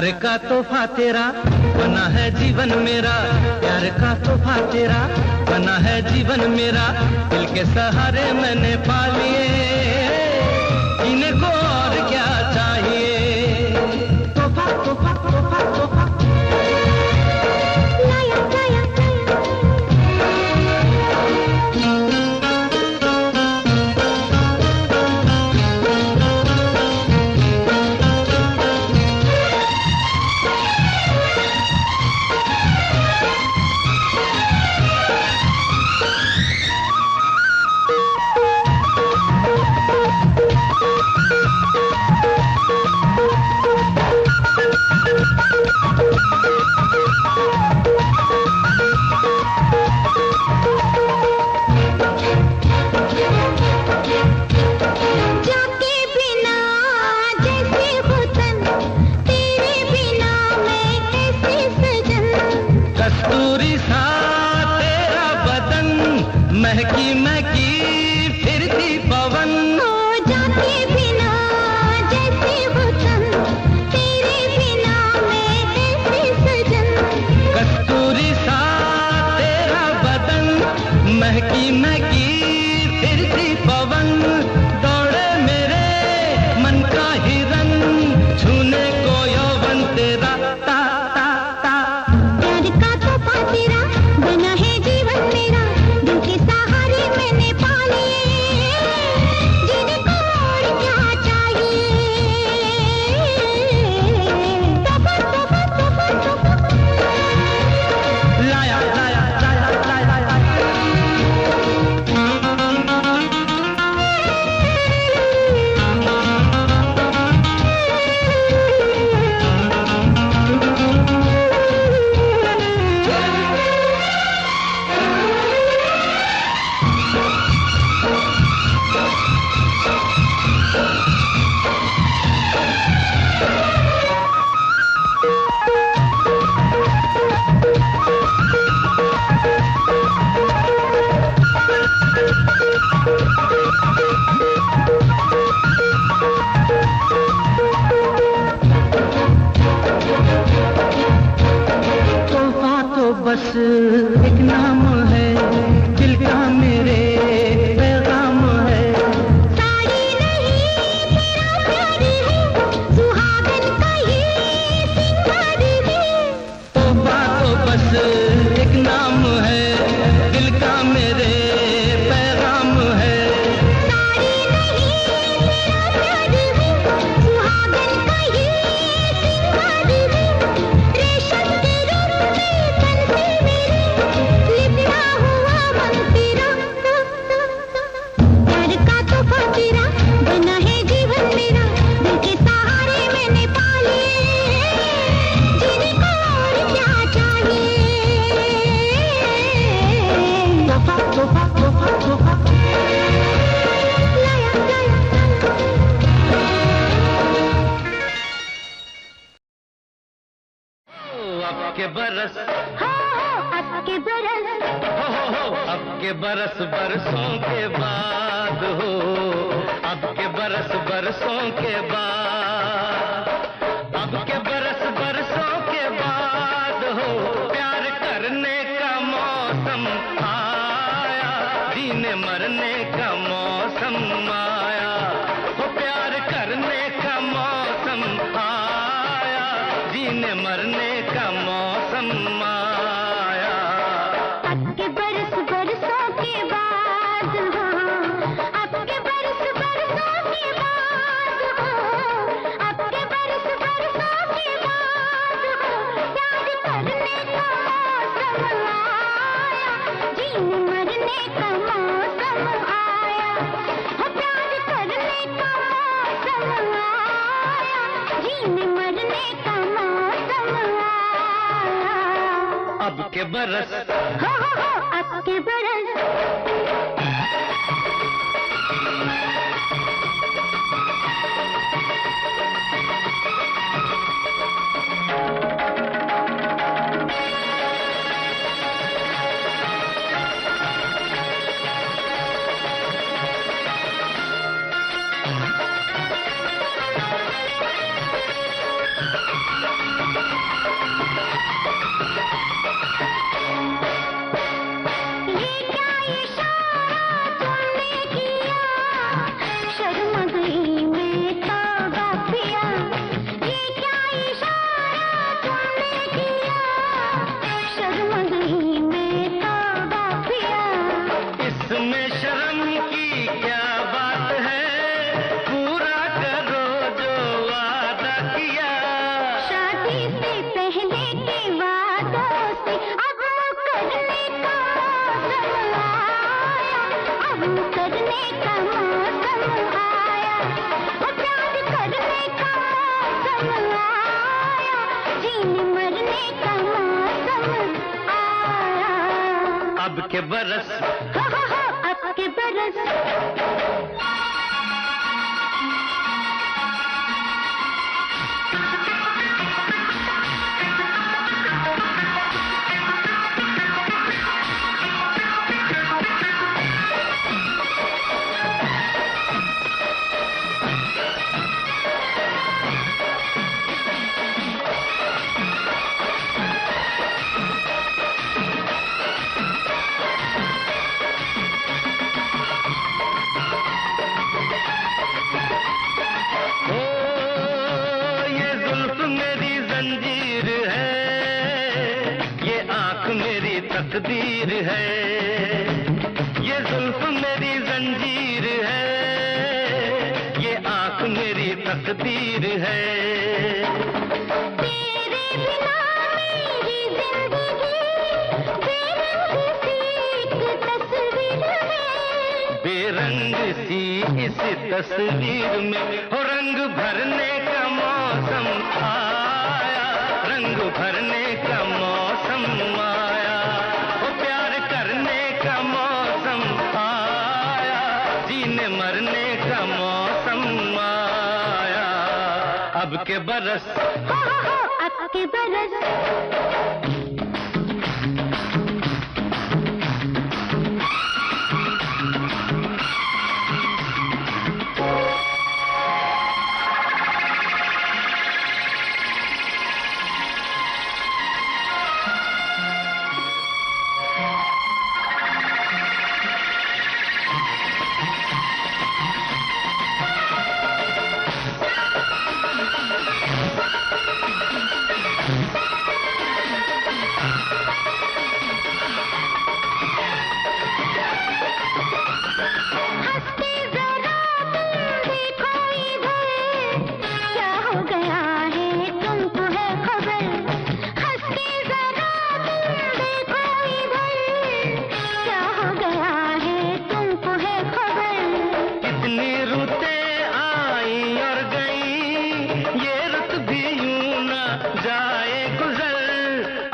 प्यार का तोहफा तेरा बना है जीवन मेरा, प्यार का तोहफा तेरा बना है जीवन मेरा, दिल के सहारे मैंने पा लिए, इनको और क्या चाहिए। तोहफा तोहफा तोहफा तोहफा लाया लाया महकी महकी फिरती पवन हो जाते बिना जैसे वतन, तेरे बिना मैं कैसे सजन। कस्तूरी सा तेरा बदन, महकी महकी फिरती पवन, दौड़े मेरे मन का हिरन, छूने को यौवन तेरा ता ता ता। प्यार का तोहफा तेरा बना है जीवन मेरा, दिल के सहारे मैंने पा लिए, जीने को और क्या चाहिए। तोहफा तोहफा तोहफा तोहफा लाया लाया लाया लाया लाया। तोहफा तो बस एक नाम है, दिल का मेरे पैगाम है। साड़ी नहीं तेरा प्यार है, सुहागन का ये सिंगार है। तोहफा तो बस एक नाम है, दिल का मेरे पैगाम है। साड़ी नहीं तेरा प्यार है, सुहागन का ये सिंगार है। रेशम के रूप में तन से मेरे लिपटा हुआ मन तेरा। प्यार का तोहफा तेरा बना है जीवन मेरा, दिल के सहारे मैंने पा लिए, जीने को और क्या चाहिए। तोहफा तोहफा तोहफा तोहफा लाया लाया अब के बरस हो अब के बरस, अब के बरस बरसों के बाद हो, अब के बरस बरसों के बाद, अब के बरस बरसों के बाद हो, प्यार करने का मौसम आया, जीने मरने का मौसम आया, हो प्यार करने का मौसम आया, जीने मरने का मौसम आया। अब के बरस बरसों के बाद हो, अब के बरस बरसों के बाद हो, अब के बरस बरसों के बाद हो, प्यार करने का मौसम आया, जीने मरने का मौसम आया, हो प्यार करने का मौसम आया, जीने मरने का मौसम आया। अब के बरस हो अब के बरस। करने का मौसम आया, वो प्यार करने का मौसम आया, जीने मरने का मौसम आया। अब के बरस अब के बरस तकदीर है, ये जुल्फ मेरी जंजीर है, ये आंख मेरी तकदीर है। तेरे बिना मेरी जिंदगी बेरंग सी एक तस्वीर में, बेरंग सी इस तस्वीर में हो रंग भरने का मौसम आया, रंग भरने का मौसम आया, मरने का मौसम आया। अब के बरस अब के बरस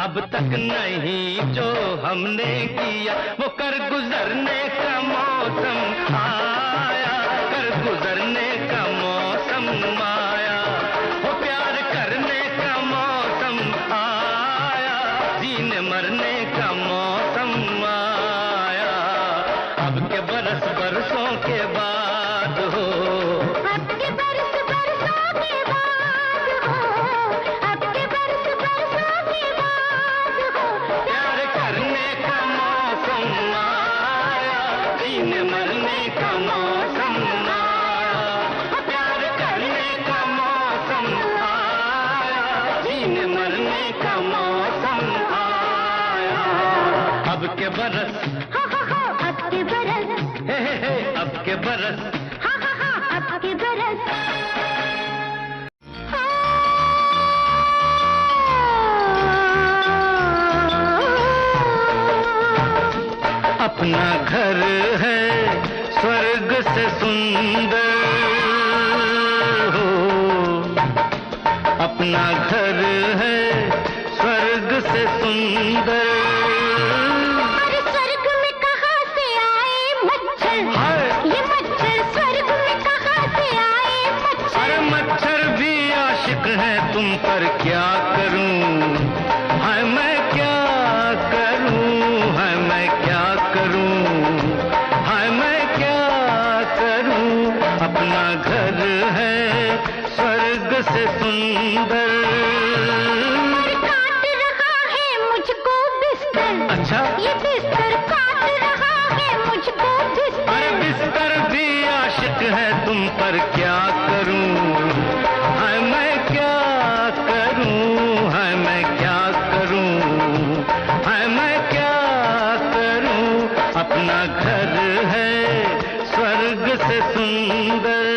अब तक नहीं जो हमने किया वो कर गुजरने का मौसम आया, कर गुजरने का मौसम आया, वो प्यार करने का मौसम आया, जीने मरने का मौसम आया। अब के बरस बरसों के बाद हो, अब के बरस बरसों के बाद हो, अब के बरस बरसों के बाद हो, प्यार करने का मौसम आया, जीने मरने का मौसम आया, प्यार करने का मौसम आया, जीने मरने का मौसम आया। अब के बरस अब के बरस हे अब के बरस अब के बरस अपना घर है स्वर्ग से सुंदर हो, अपना घर है स्वर्ग से सुंदर। अरे स्वर्ग में कहाँ से आए मच्छर, ये मच्छर स्वर्ग में कहाँ से आए मच्छर। अरे मच्छर भी आशिक है तुम पर क्या करूं, हाय मैं क्या करूं, हाय मैं क्या करूं, हाय मैं क्या करूं। अपना घर है स्वर्ग से सुंदर। काट रहा है मुझको बिस्तर, अच्छा ये बिस्तर काट रहा है मुझको बिस्तर। अरे बिस्तर भी आशिक है तुम पर क्या करूं, हाय मैं क्या करूं, हाय मैं क्या करूं, हाय मैं क्या करूं। अपना घर है स्वर्ग से सुंदर।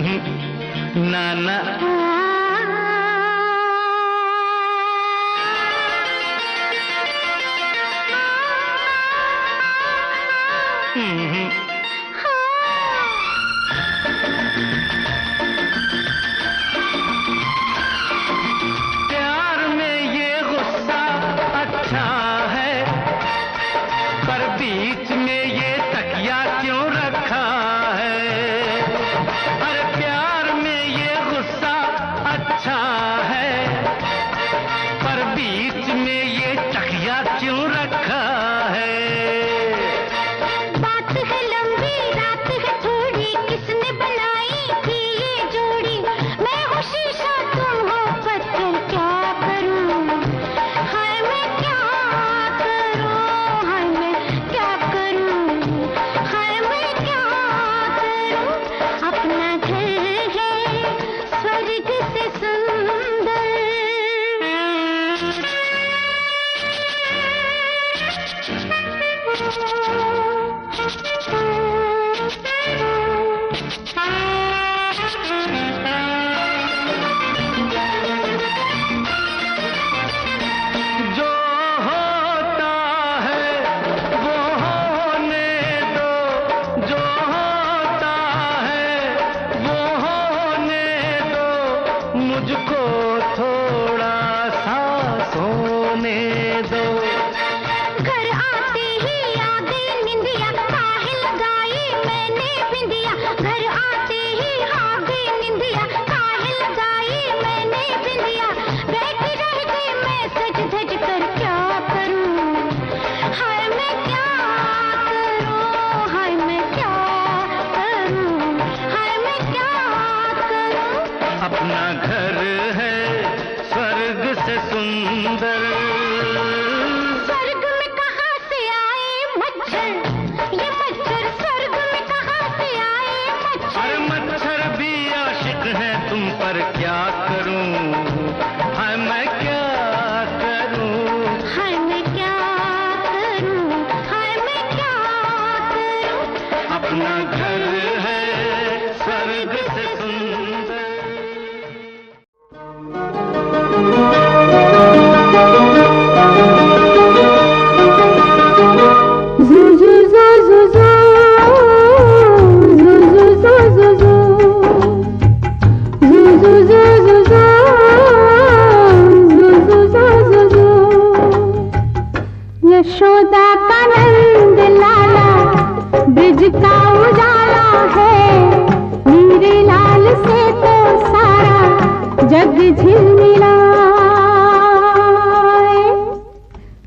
ना ना प्यार में ये गुस्सा अच्छा है, पर बीच में ये तकिया क्यों रखा है? अरे प्यार में ये गुस्सा अच्छा है, पर बीच में ये तकिया क्यों रखा है? बात है लंबी, रात है थोड़ी, किसने बनाई थी ये जोड़ी? मैं हूँ शीशा, तुम हो पत्थर, क्या करूँ? हाय मैं क्या करूँ? हाय मैं क्या करूँ? हाय मैं क्या करूँ? अपना घर है स्वर्ग से सुंदर। जो होता है वो होने दो, जो होता है वो होने दो, मुझको थोड़ा सा सोने दो। घर आते ही आ गई निंदिया, काहे लगाई मैंने बिंदिया? घर आते ही आ गई निंदिया, काहे लगाई मैंने बिंदिया? बैठी रह गई मैं सज धज कर, क्या करूं? हाय मैं क्या करूं? हाय मैं क्या करूं? हाय मैं क्या करूं? अपना घर है स्वर्ग से सुंदर। स्वर्ग में कहाँ से आए मच्छर? ये मच्छर स्वर्ग में कहाँ से आए मच्छर? अरे मच्छर भी आशिक है तुम पर, क्या करूं? हाय मैं क्या करूं? हाय मैं क्या करूं? हाय मैं क्या करूं? अपना घर है स्वर्ग से सुंदर। यशोदा का नंद लाला, ब्रिज का उजाला है, मेरे लाल से तो सारा जग झिलमिलाए।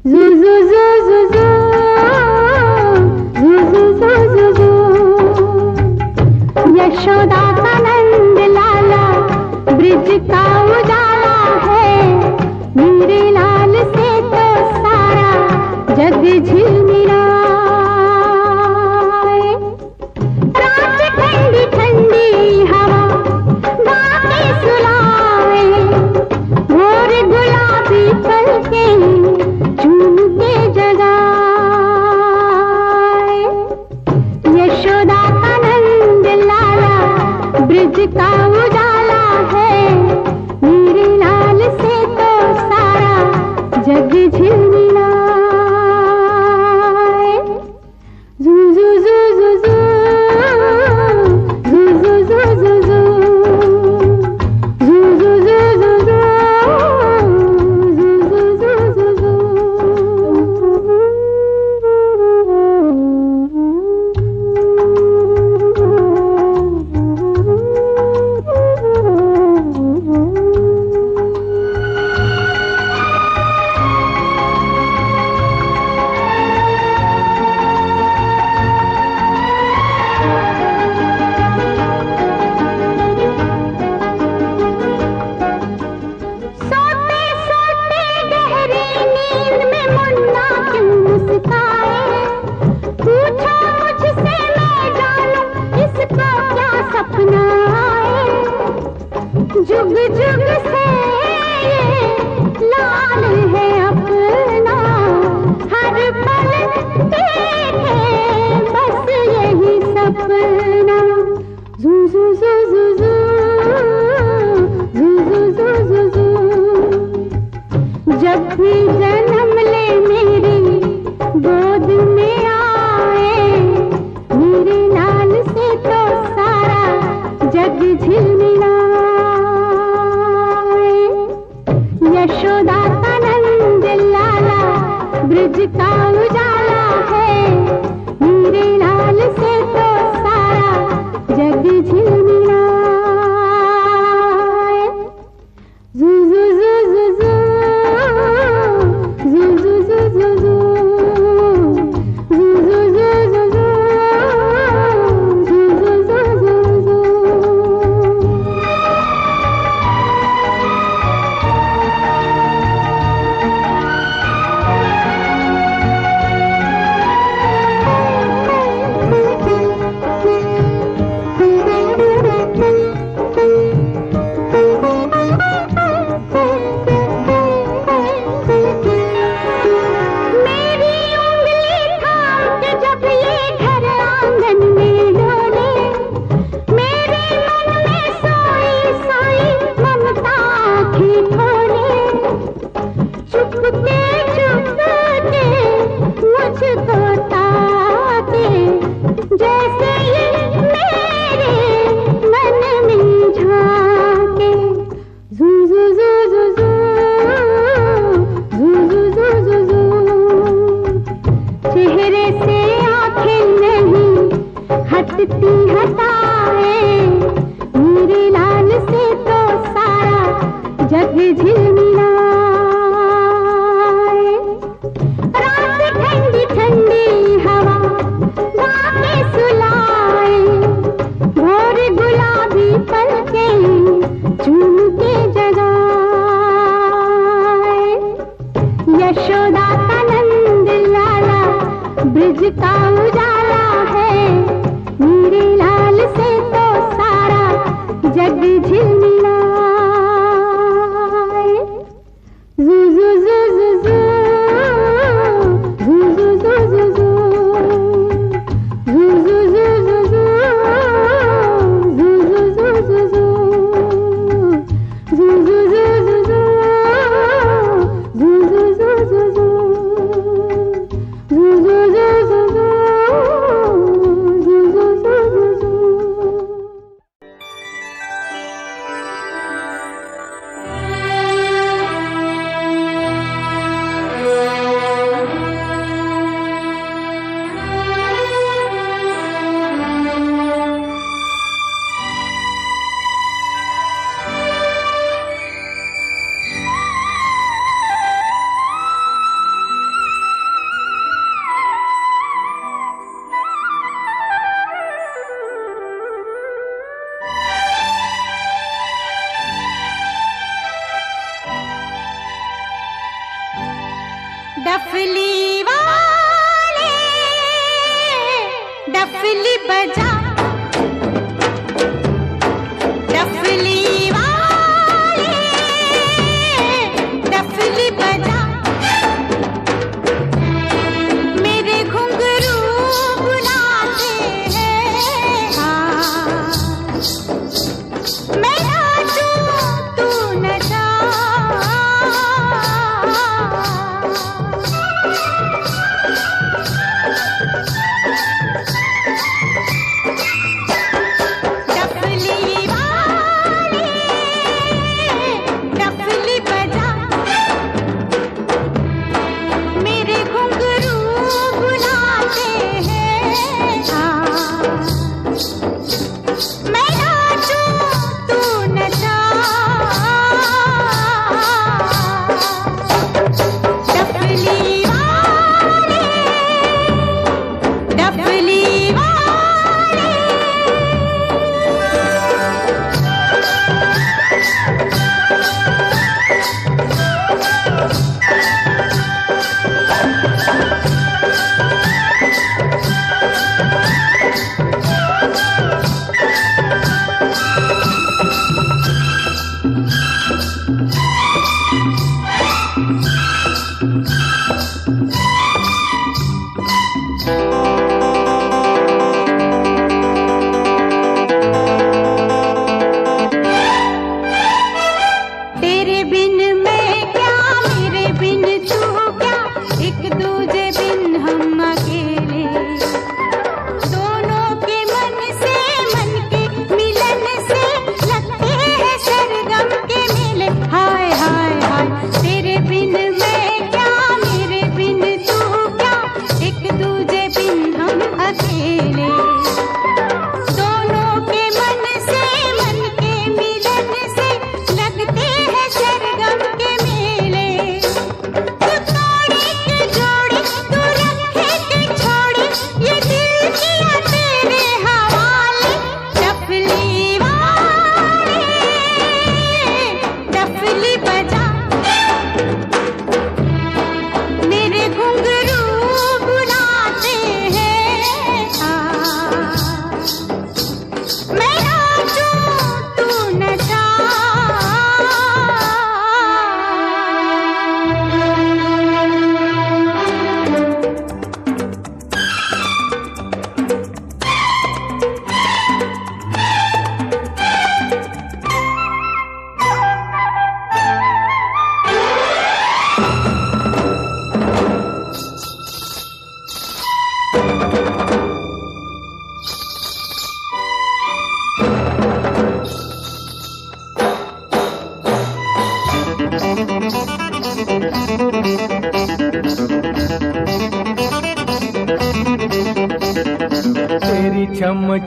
जू जू जू जू जू, जू जू जू जू जू। यशोदा का नंद लाला, ब्रिज का उजाला है, मेरे लाल से तो सारा जग झिलमिलाए। रात ठंडी ठंडी हवा बातें सुनाए, भोर गुलाबी पलके चूम के जगाए। यशोदा का नंद लाला, ब्रिज का उजाला है, मेरे लाल से तो सारा जग झिलमिलाए। जू जू जू जू जू, जू जू जू जू जू, जू जू जू जू जू, जू जू जू जू सोते सोते गहरी नींद में मुन्ना क्यों मुस्काए? पूछो मुझसे मैं जानूं इसको क्या सपना आए? जुग जुग से ये लाल है अपना, हर पल देखे बस यही सपना। जू जू जू जू जू, का उजाला है, मेरे लाल से तो सारा जग झिलमिलाए। जू जू जू जू जू जू जू जू जू जू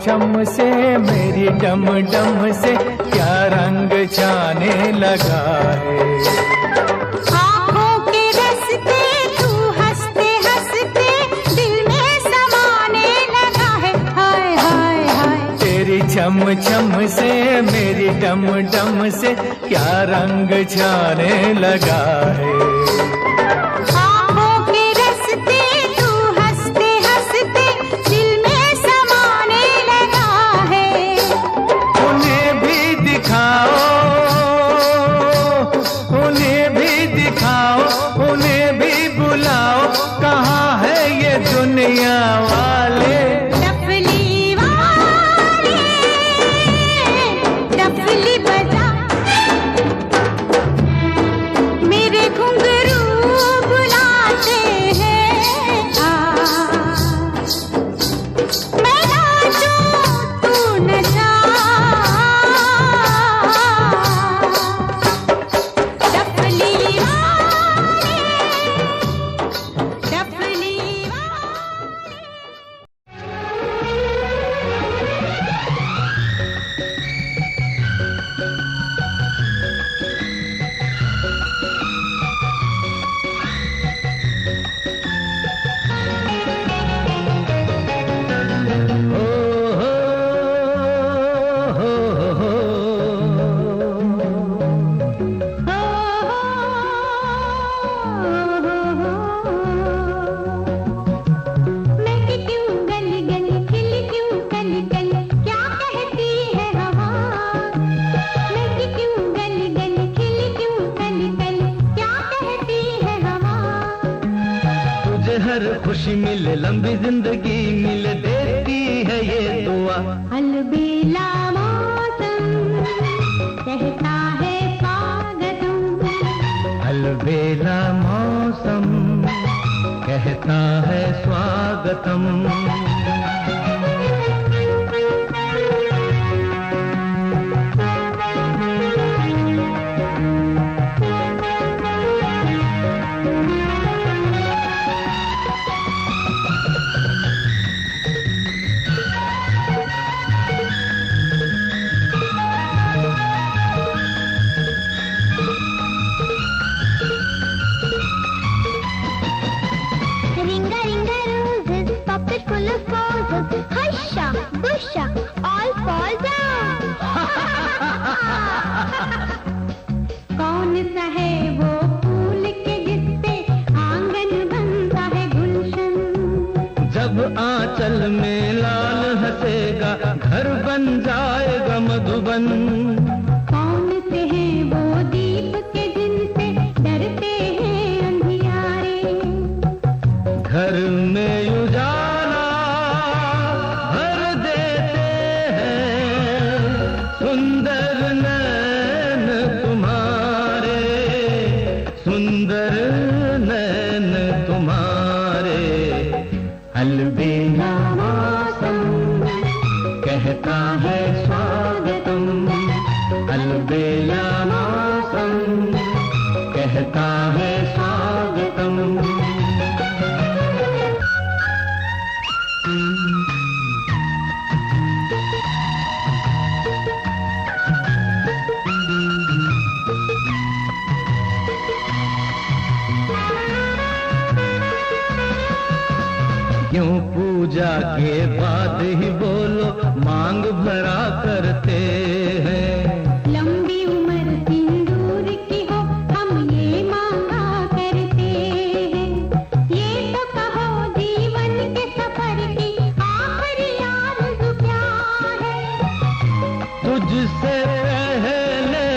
छम से मेरी डम डम से क्या रंग छाने लगा है। आँखों के रस्ते तू हंसते हंसते दिल में समाने लगा है। हाय हाय हाय तेरी छम छम से मेरी डम डम से क्या रंग छाने लगा है। दुनिया वाले डफली वाले डफली बजा मेरे घुंघरू बुलाते हैं। मैं नाचूं तू नचा डफली वाले डफली हर खुशी मिले लंबी जिंदगी मिले देती है ये दुआ। अलबेला मौसम कहता है स्वागतम। अलबेला मौसम कहता है स्वागतम। कौन सा है वो फूल के जिससे आंगन बनता है गुलशन। जब आंचल में लाल हंसेगा घर बन जाएगा मधुबन। कौन से हैं वो दीप के जिनसे डरते हैं अंधियारे। घर में उजाला भर देते हैं सुंदर नैन तुम्हारे। सुंदर नैन तुम्हारे। अलबेला मौसम कहता है स्वागतम। अलबेला मौसम कहता है स्वागतम। क्यों पूजा के बाद ही बोलो मांग भरा करते हैं। लंबी उम्र सिंदूर की हो हम ये मांगा करते हैं। ये तो कहो जीवन के सफर की आखिरी आरज़ू क्या है। तुझसे पहले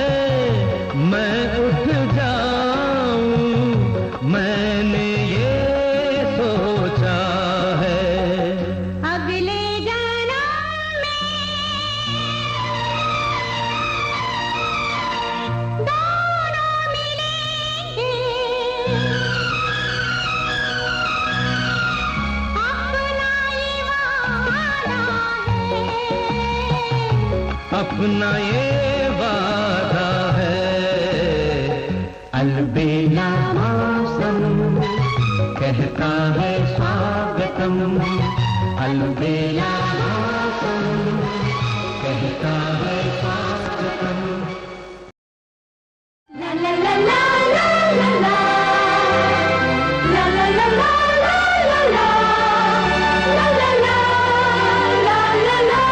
मैं उठ जाऊं मैंने ये सोचा है। अगले जन्म में दोनों मिलेंगे। अपना ये वादा है। अलबेला मौसम कहता है स्वागतम। अलबेला मौसम कहता है साथ La la la la la la la la la la la la la la la la la la la.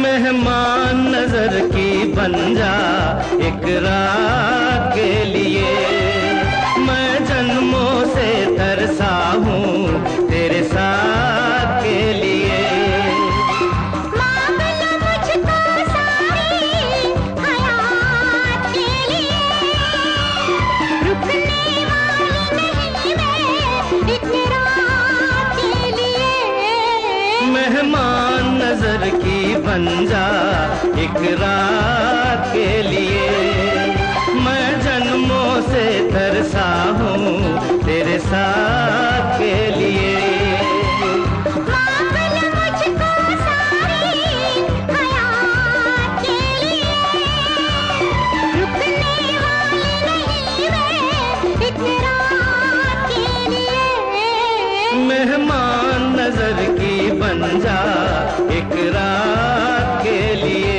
मेहमान नजर की बन जा एक रात के लिए, मैं जन्मों से तरसा हूँ तेरे साथ के लिए। मांग लो मुझको सारी हयात के लिए, रुकने वाली नहीं मैं एक रात के लिए। मेहमान नजर की बन जा एक रात के लिए, मैं जन्मों से तरसा हूँ तेरे साथ के लिए। मांग लो मुझको सारी हयात के लिए, रुकने वाली नहीं मैं एक रात के लिए। मेहमान नजर की बन जा एक रात के लिए।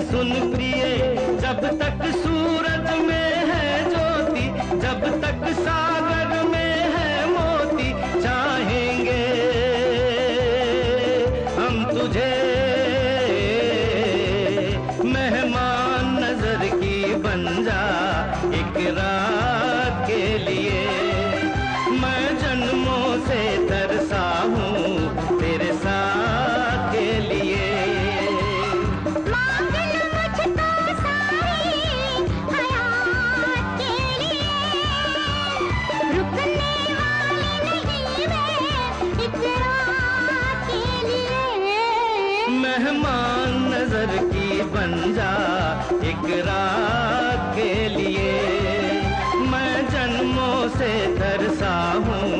सुन प्रिय, जब तक सूरज में है ज्योति, जब तक सागर में है मोती, चाहेंगे हम तुझे। मेहमान नजर की बन जा एक रात के लिए, मैं जन्मों से तरसा हूँ तेरे साथ के लिए। मेहमान नजर की बन जा एक रात के लिए, मैं जन्मों से तरसा हूँ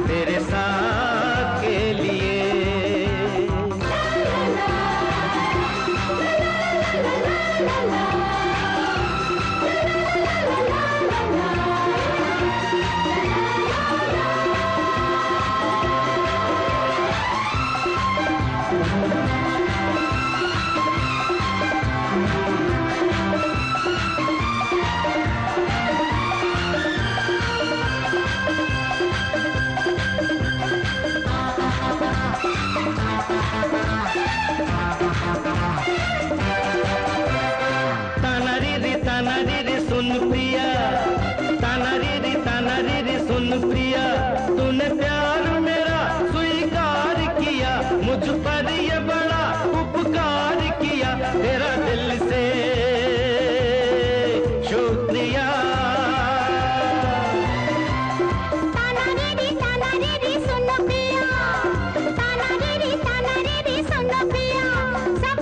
तेरे साथ के लिए। सुन प्रिया, ताना री सुन प्रिया, तूने प्यार मेरा स्वीकार किया, मुझ पर ये बड़ा उपकार किया, तेरा दिल से शुक्रिया। ताना री सुन प्रिया, ताना री सुन प्रिया, सब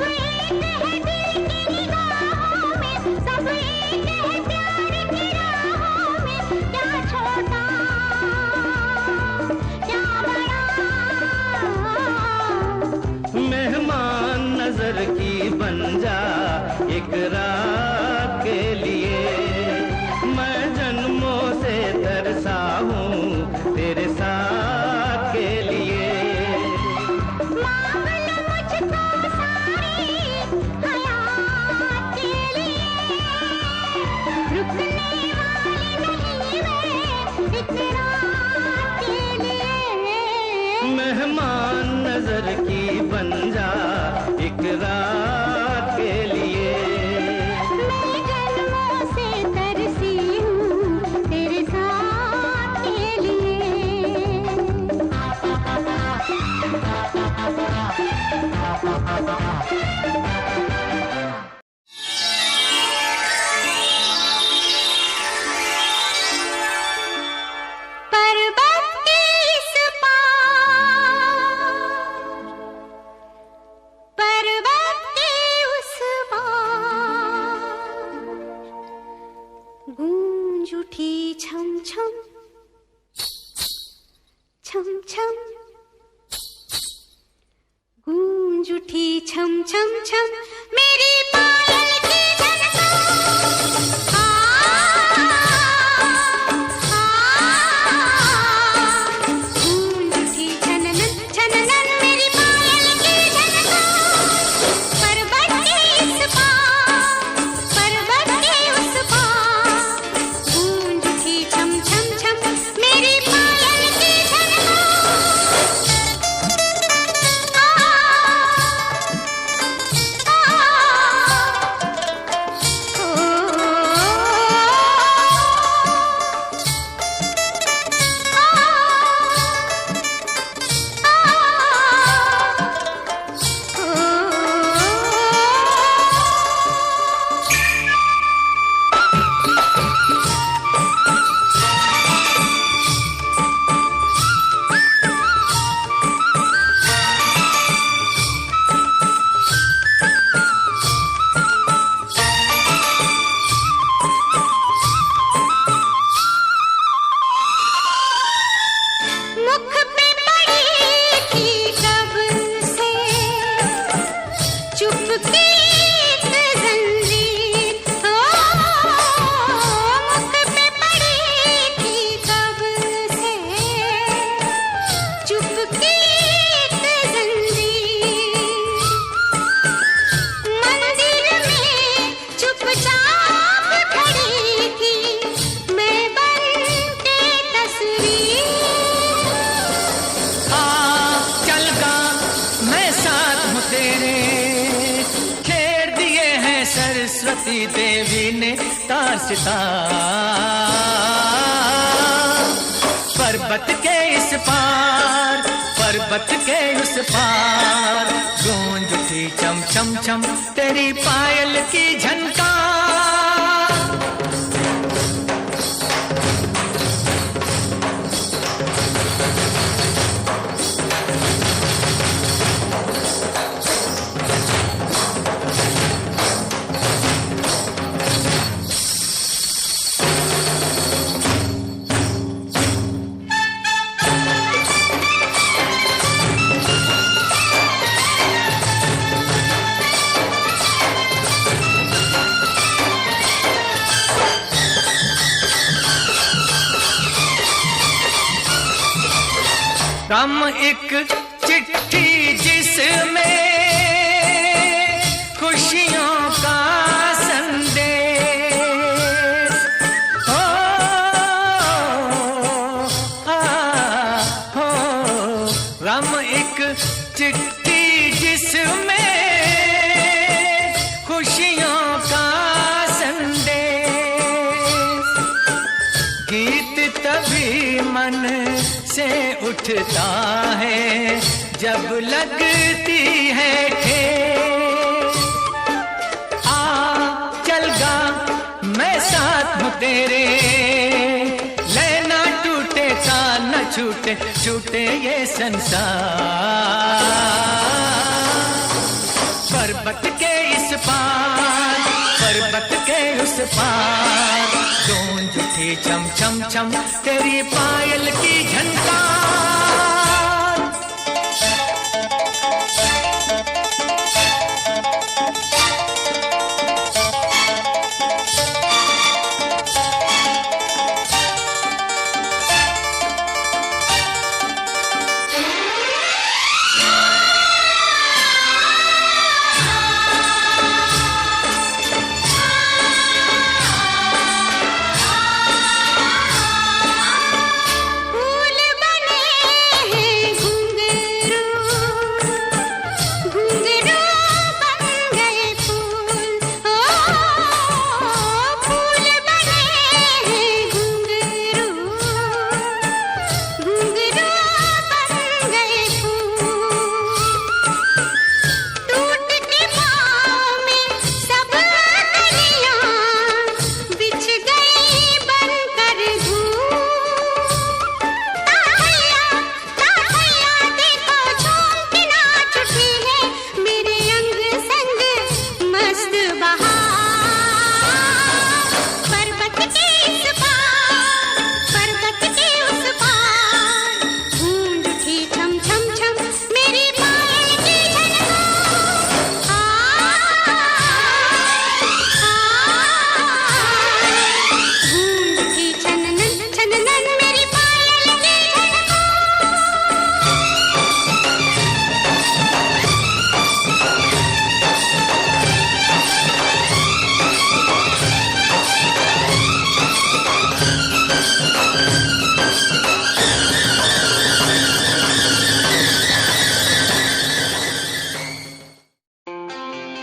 मेहमान नजर की बन जा एक रात के लिए, मैं जन्मों से तरसा हूँ तेरे साथ के लिए। मांग लो मुझको सारी हयात के लिए, रुकने वाली नहीं मैं एक रात के लिए। मेहमान नजर की बन जा एक रात के लिए, मैं जन्मों से तरसी हूँ तेरे साथ के लिए। पर्वत के इस पार, पर्वत के उस पार, गूंज उठी छम छम छम छम, गूंज उठी छम छम छम मेरी पायल की झनकार। गूंज उठी छननन छननन मेरी पायल की झनकार। पर्वत के इस पार, पर्वत के उस पार, गूंज उठी छम छम छम मेरी पायल की मुख पे पड़ी थी कब से चुपकी एक जंजीर। ओ मुख पे पड़ी थी कब से चुपकी एक जंजीर। मंदिर में चुपचाप खड़ी थी मैं बन के तस्वीर। आ चल गा मैं साथ हूँ तेरे, छेड़ दिए हैं सरस्वती देवी ने तार सितार। पर्वत के इस पार, पर्वत के उस पार, गूंज उठी चम चम चम तेरी पायल की झनकार। कम एक चिट्ठी जिसमें खुशियों का संदेश हो, हो गम एक चिट्ठी जिसमें खुशियों का संदेश। गीत तभी मन से उठता है जब लगती है ठेस। आ चल गा मैं साथ हूँ तेरे, लेना टूटे का न छूटे छूटे ये संसार। पर्वत के इस पार, पर्वत पर्वत के उस पार गूंज उठी चम चम चम तेरी पायल की झनकार।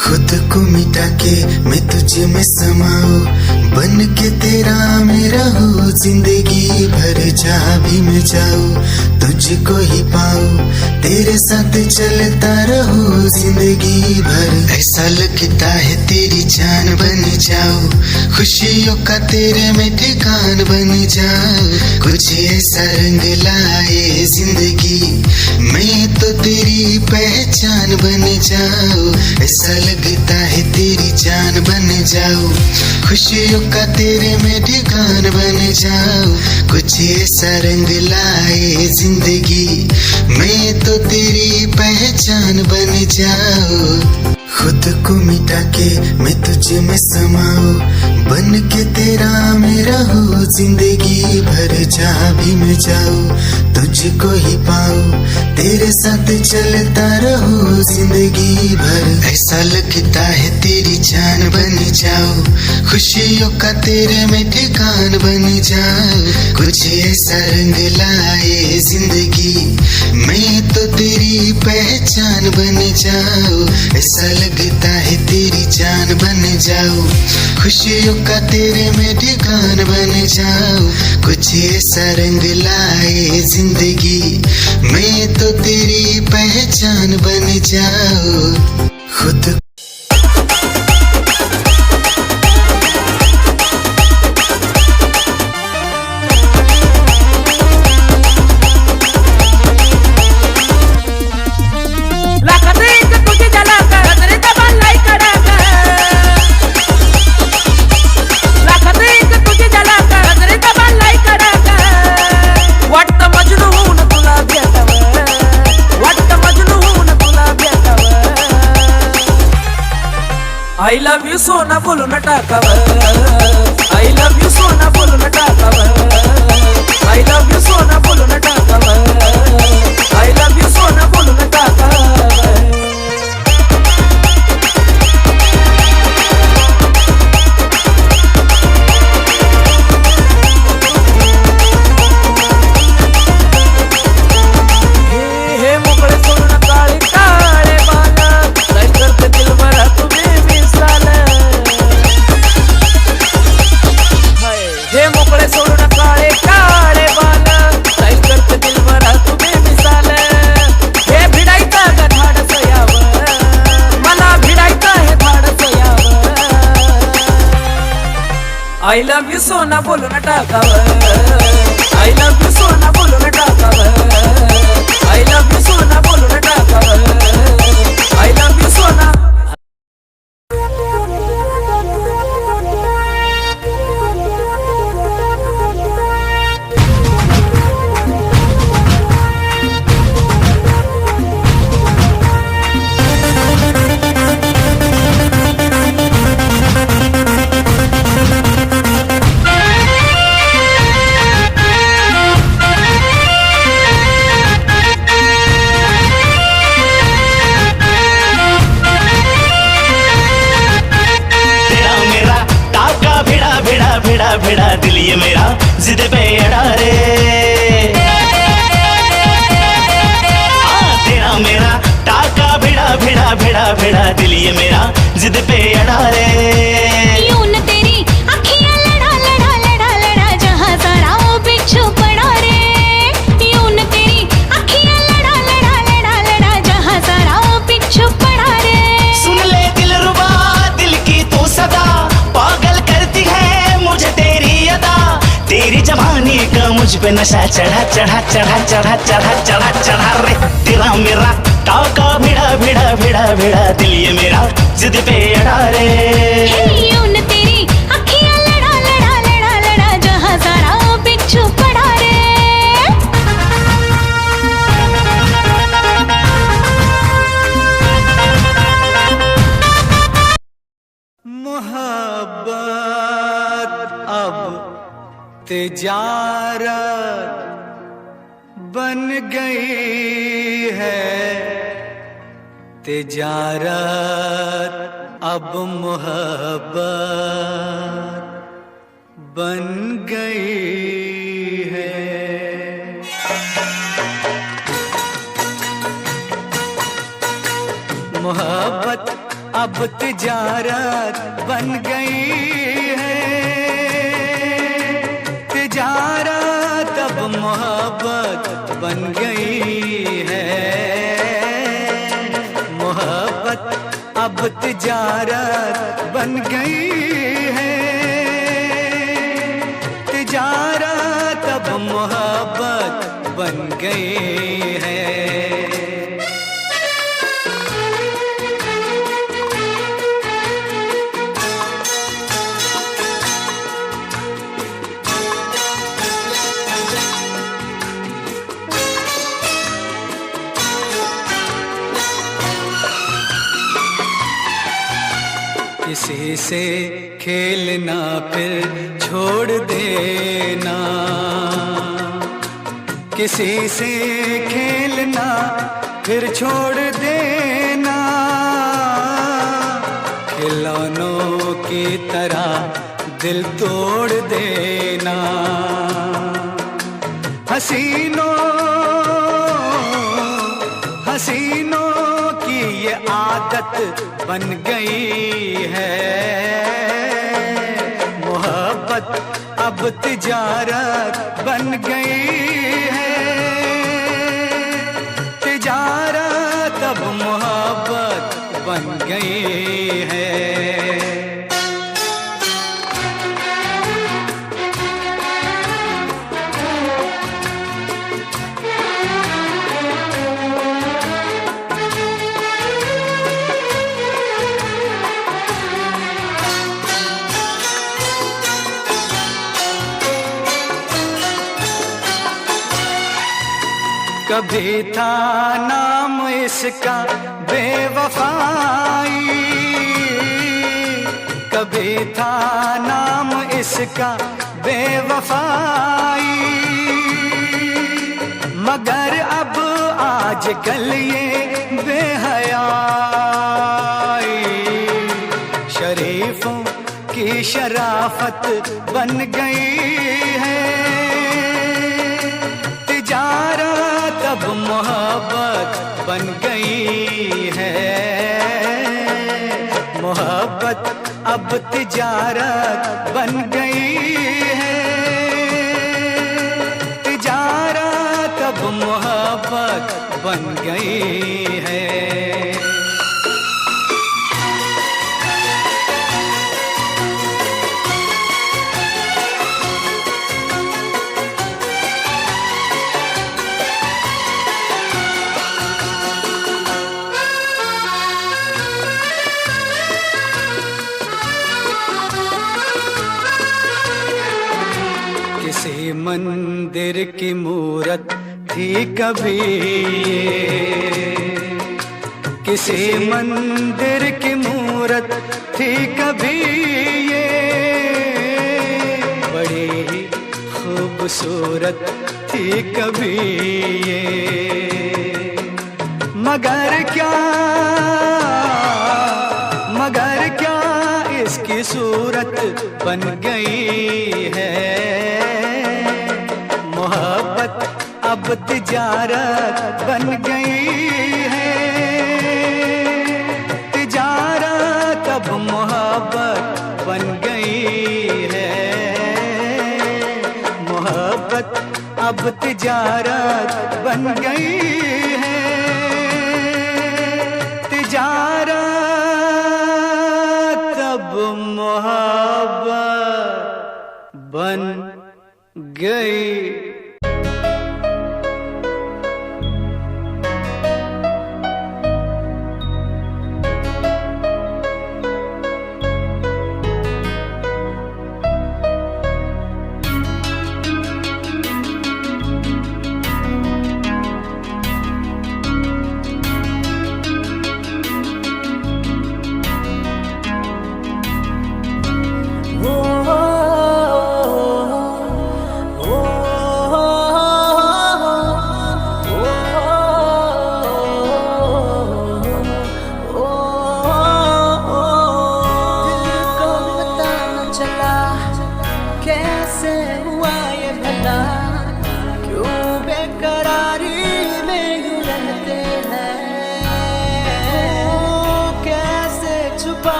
खुद को मिटा के मैं तुझे में समाऊं, बन के तेरा मेरा हो जिंदगी भर। जहाँ भी मैं जाऊं तुझको ही पाऊं, तेरे साथ चलता रहूं जिंदगी भर। ऐसा लगता है तेरी जान बन जाऊं, खुशियों का तेरे में ठिकान बन जाऊं। कुछ ऐसा रंग लाए जिंदगी, मैं तो तेरी पहचान बन जाऊं। ऐसा लगता है तेरी जान बन जाऊं, खुशियों का तेरे में ठिकान बन जाऊं। कुछ ऐसा रंग लाए जिंदगी, मैं तो तेरी पहचान बन जाऊं। खुद को मिटा के मैं तुझे में समाऊं, बन के तेरा मेरा हो जिंदगी भर। जहाँ भी मैं जाऊं तुझको ही पाऊं, तेरे साथ चलता रहूं जिंदगी भर। ऐसा लगता है तेरी जान बन जाऊं, खुशियों का तेरे में ठिकान बन जाऊं। कुछ ऐसा रंग लाए जिंदगी, मैं तो तेरी पहचान बन जाऊं। ऐसा लगता है तेरी जान बन जाऊं, खुशियों का तेरे में ठिकान बन जाऊं। कुछ ऐसा रंग लाए जिंदगी, मैं तो तेरी पहचान बन जाऊं। खुद I love you सोना बोलो न टाकावर, I love you सोना बोलो न टाकावर, I love you सोना बोलो न टाकावर, I love you सोना बोलो न टाकावर। हे मोकळे सोना काळे काळे बाला, काय करते दिल भरा तुम्ही हे मोकळे सोडून काळे काळे बाल, स्टाईल करते दिल भरा तुम्ही मिसाल। हे भिडायचं ग धाडस यावं, मला भिडायचं हे धाडस यावं। आय लव्ह यू सोना बोलून टाकावं, आय लव्ह यू सोना बोलून टाकावं, आय लव्ह यू सोना बोलून टाकावं, आय लव्ह यू सोना। भिड़ा भिड़ा दिल ये मेरा जिद पे अड़ा रे। तेरा मेरा टाका भिड़ा भिड़ा भिड़ा भिड़ा दिल ये मेरा जिद पे अड़ा रे। यूं न तेरी अखियां लड़ा लड़ा लड़ा लड़ा जहां सारा वो बिच्छू पड़ा रे। यूं न तेरी अखियां लड़ा लड़ा लड़ा लड़ा जहां सारा वो बिच्छू पड़ा रे। सुन ले दिलरुबा दिल की तू सदा पागल करती है मुझे तेरी अदा। तेरी जवानी का मुझ पे नशा चढ़ा चढ़ा चढ़ा चढ़ा चढ़ा चढ़ा चढ़ा रे। तेरा मेरा टाका भिड़ा भिड़ा भिड़ा भिड़ा दिल ये मेरा जिद पे अड़ा रे। यूं न तेरी अखियां लड़ा लड़ा लड़ा लड़ा जहां सारा वो बिच्छू पड़ा रे। मोहब्बत अब तिजारत बन गई है, तिजारत अब मोहब्बत बन गई है। मोहब्बत अब तिजारत बन गई है, तिजारत अब मोहब्बत बन गई है। मोहब्बत अब तिजारत बन गई है, तिजारत अब मोहब्बत बन गई है। किसी से खेलना फिर छोड़ देना, किसी से खेलना फिर छोड़ देना। खिलौनों की तरह दिल तोड़ देना। हसीनों हसीनों की ये आदत बन गई है। मोहब्बत अब तिजारत बन गई है, तिजारत अब मोहब्बत बन गई है। कभी था नाम इसका बेवफाई, कभी था नाम इसका बेवफाई। मगर अब आजकल ये बेहयाई शरीफों की शराफत बन गई है। तिजारत अब मोहब्बत बन गई है, मोहब्बत अब तिजारत बन गई है, तिजारत अब मोहब्बत बन गई है। किसी मंदिर की मूरत थी कभी ये, किसी मंदिर की मूरत थी कभी ये, बड़ी ही खूबसूरत थी कभी ये। मगर क्या इसकी सूरत बन गई है। मोहब्बत अब तिजारत बन गई है। तिजारत अब मोहब्बत बन गई है। मोहब्बत अब तिजारत बन गई है। तिजारत अब मोहब्बत बन गई।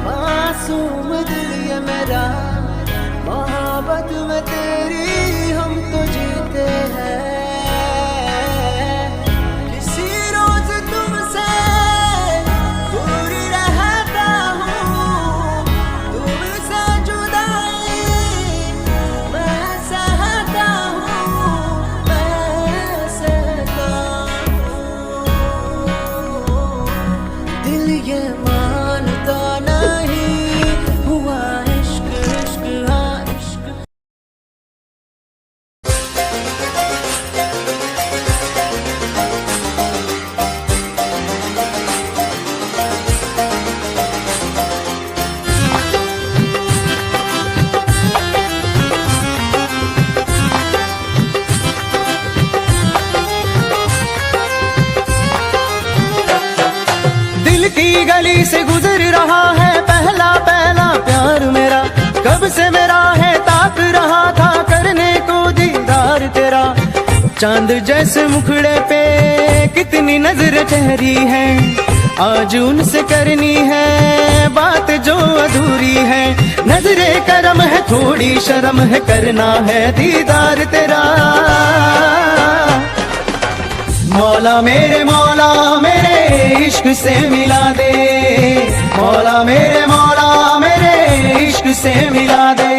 मासूम दिल ये मेरा, मोहब्बत में तेरी हम तो जीते हैं। किसी रोज तुमसे दूर रहता हूँ, तुमसे जुदाई मैं सहता हूँ, मैं सहता हूँ। दिल ये मानता नहीं हुआ इश्क, इश्क हाँ इश्क। दिल की गली से गुजर रहा है पहला पहला प्यार मेरा। कब से मेरा है ताक रहा था करने को दीदार तेरा। चांद जैसे मुखड़े पे कितनी नजर ठहरी है, आज उनसे करनी है बात जो अधूरी है। नजरे करम है थोड़ी शर्म है, करना है दीदार तेरा। मौला मेरे इश्क से मिला दे, मौला मेरे इश्क से मिला दे।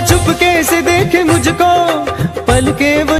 चुपके से देखे मुझको पल के वो,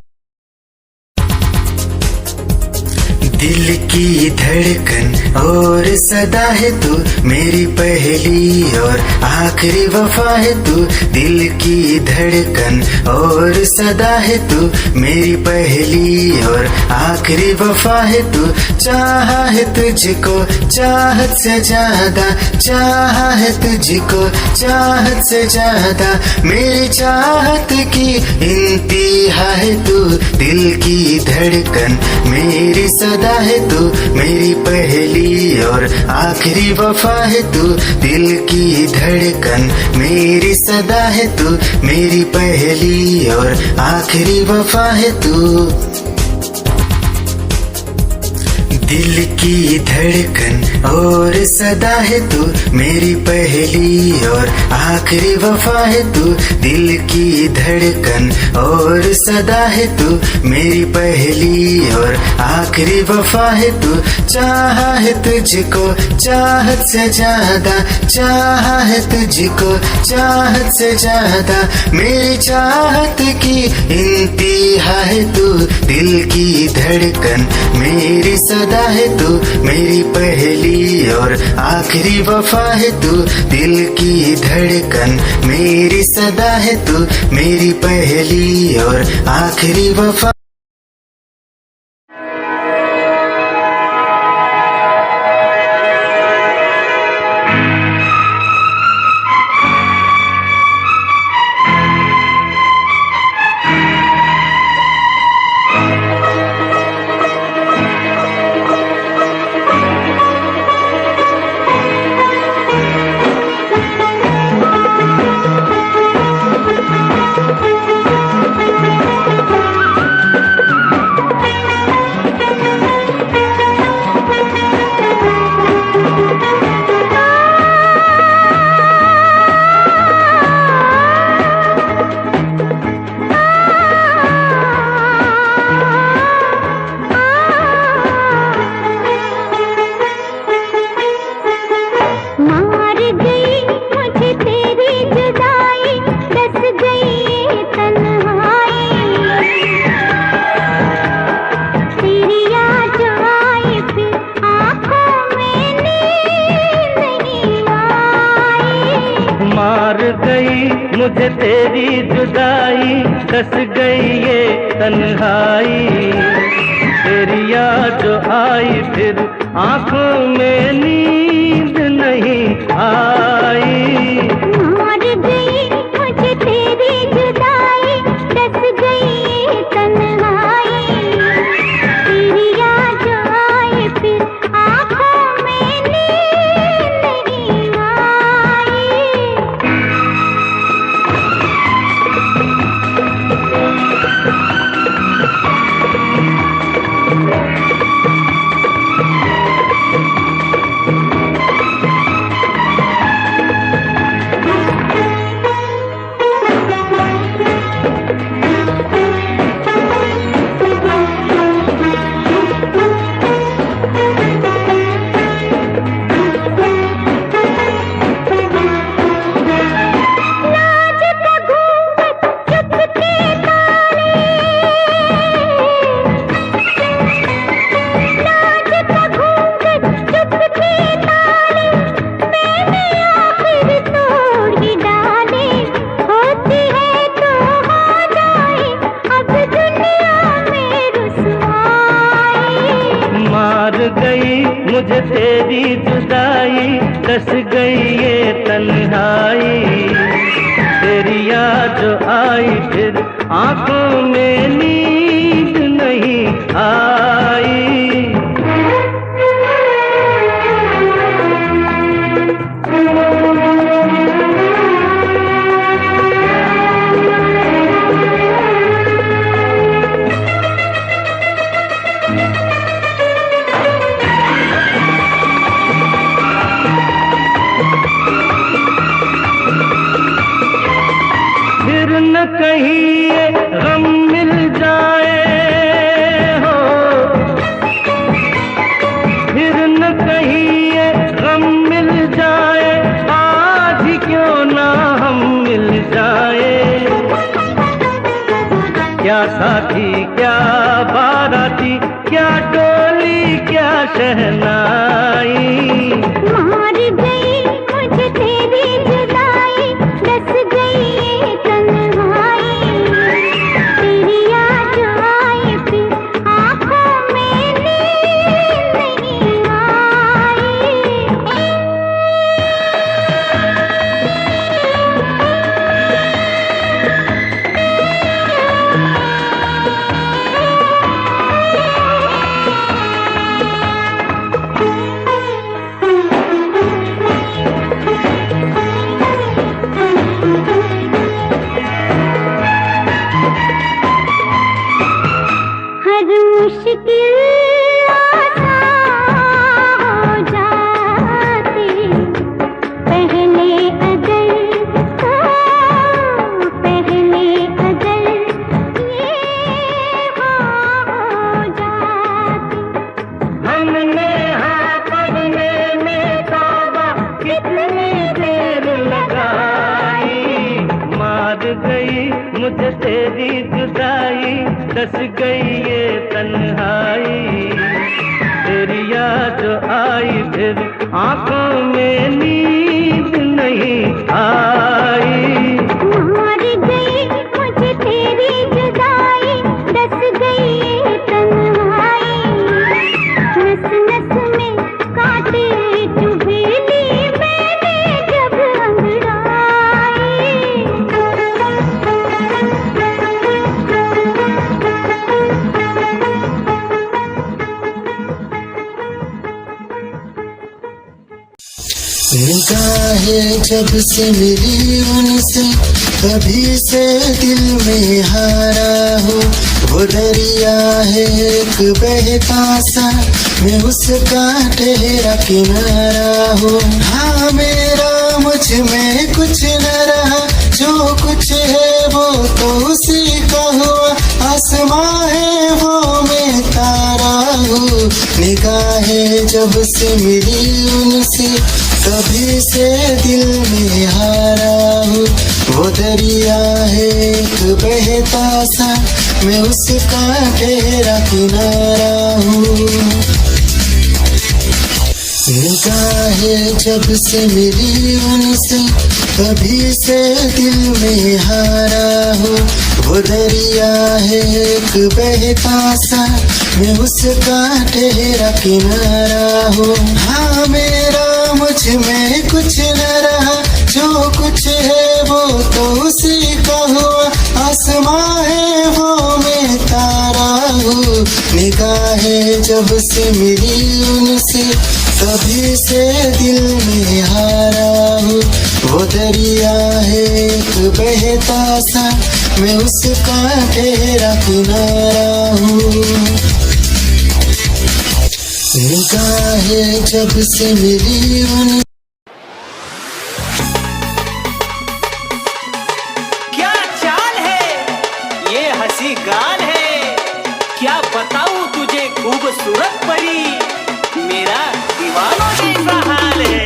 दिल की धड़कन और सदा है तू, मेरी पहली और आखिरी वफा है तू। दिल की धड़कन और सदा है तू, मेरी पहली और आखिरी वफा है तू। चाहा है तुझको चाहत से ज्यादा, चाहा है तुझको चाहत से ज्यादा। मेरी चाहत की इंतहा है तू, दिल की धड़कन मेरी सदा है तू, मेरी पहली और आखिरी वफा है तू। दिल की धड़कन मेरी सदा है तू, मेरी पहली और आखिरी वफा है तू। दिल की धड़कन और सदा है तू, मेरी पहली और आखिरी वफा है तू। दिल की धड़कन और सदा है तू, मेरी पहली और आखिरी वफा है तू। चाहा है तुझको चाहत से ज्यादा, चाहा है तुझको चाहत से ज्यादा। मेरी चाहत की इंतहा है तू, दिल की धड़कन मेरी सदा सदा है तू, मेरी पहली और आखिरी वफा है तू, दिल की धड़कन मेरी सदा है तू, मेरी पहली और आखिरी वफा। मुझे तेरी जुदाई, कस गई ये तन्हाई, तेरी याद जो आई फिर आंखों में नींद नहीं आई। मर गई मुझे तेरी जुदाई, कस गई ये तन्हाई, तेरी याद जो आई फिर आंखों में नींद नहीं आई। मुझे तेरी जुदाई, कस गई ये तन्हाई, तेरी याद जो आई फिर आंखों में नींद नहीं आई। कहीं ये गम मिल जाए हो, फिर न कहीं ये गम मिल जाए, आज ही क्यों ना हम मिल जाए। क्या साथी क्या बाराती, क्या डोली क्या शहनाई। मर गई मुझे तेरी जुदाई, कस गई ये तन्हाई, तेरी याद जो आई फिर आंखों में नींद नहीं आई। हर मुश्किल आसान हो जाती, पहले अगर ये हो जाती। हमने हाँ पढ़ने में तौबा कितनी देर लगाई, मार गई मुझे तेरी जुदाई, कस गई ये तन्हाई, नजरिया जो आई फिर आंखों में नींद नहीं आई। मार गई मुझे तेरी जुदाई, डस गई ये तन्हाई, नस नस में कांटे चुभेली मैंने जब निगाहें जब से मिली उनसे तभी से दिल में हारा हो। वो दरिया है एक बहता सा, मैं उसका ठहरा किनारा हो। हाँ मेरा मुझ में कुछ न रहा, जो कुछ है वो तो उसी का हुआ। आसमां है वो मैं तारा हूँ। निगाहें जब से मिली उनसे तभी से दिल में हारा हूँ। वो दरिया है एक बहता सा, मैं उसका ठहरा किनारा हूँ। निगाहें जब से मिली उनसे तभी से दिल में हारा हूँ। वो दरिया है एक बहता सा, मैं उसका ठहरा किनारा हूँ। हाँ मेरा मुझ में कुछ न रहा, जो कुछ है वो तो उसी का हुआ। आसमां है वो मैं तारा हूँ। निगाहें जब से मिली उनसे तभी से दिल में हारा हूँ। वो दरिया है एक बहता सा, मैं उसका ठहरा किनारा हूँ। निगाहें जब से मिली उन क्या चाल है ये हंसी गाल है, क्या बताऊं तुझे खूबसूरत परी, मेरा दीवानों जैसा हाल है।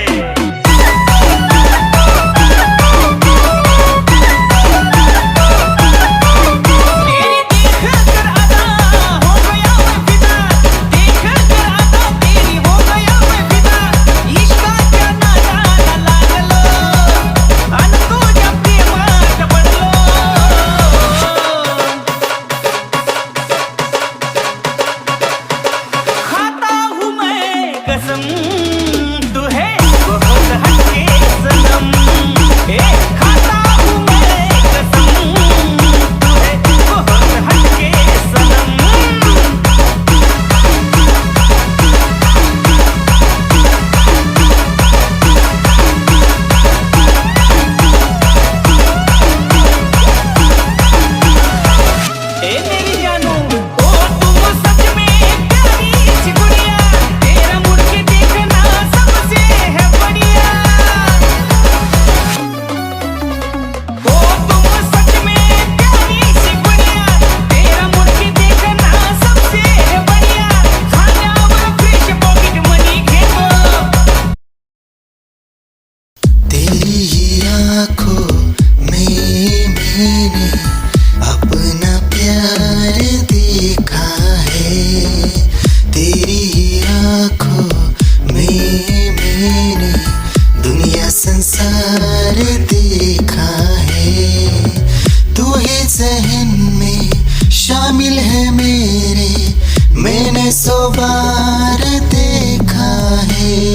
बार देखा है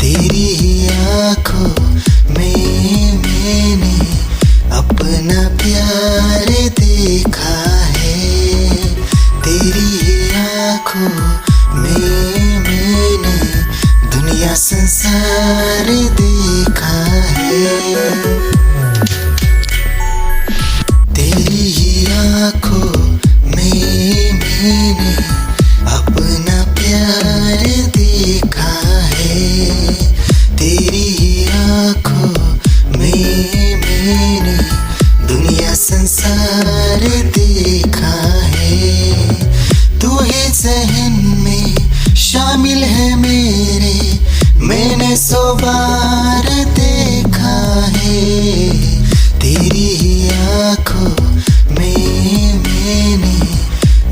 तेरी आँखों में मैंने अपना प्यार देखा है। तेरी आँखों में मैंने दुनिया संसार देखा है। तेरी आँखों में मैंने अपना प्यार देखा है। तेरी आँखों में मैंने दुनिया संसार देखा है। तू ही ज़हन में शामिल है मेरे, मैंने 100 बार देखा है। तेरी आँखों में मैंने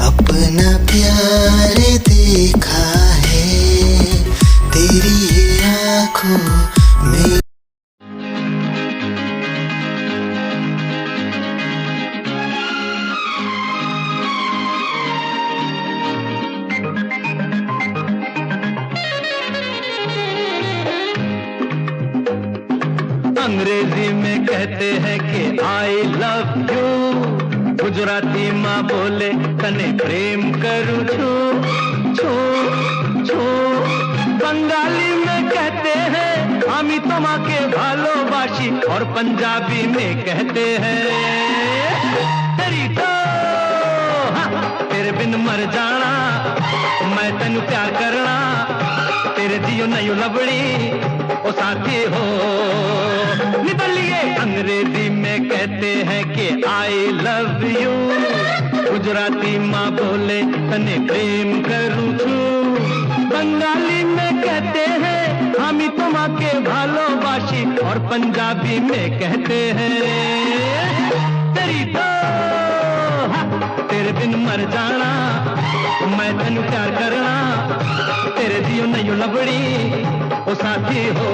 अपना प्यार देखा है। अंग्रेजी में कहते हैं कि आई लव यू, गुजराती माँ बोले तने प्रेम करूं छू छू छू, बंगाली में कहते हैं आमी तुम्हाके भालोबाशी, और पंजाबी में कहते हैं तेरी तो तेरे बिन मर जाना, मैं तेनू प्यार करना, तेरे जियो नहीं लबड़ी ओ साथी हो निकलिए। अंग्रेजी में कहते हैं कि आई लव यू, गुजराती माँ बोले तने प्रेम करूं छू, बंगाली में कहते हैं हामी तुम्हाके भालोबाशी, और पंजाबी में कहते हैं तेरी तो तेरे बिन मर जाना, मैं तेनू प्यार करना, तेरे जियो नहीं लबड़ी ओ साथी हो।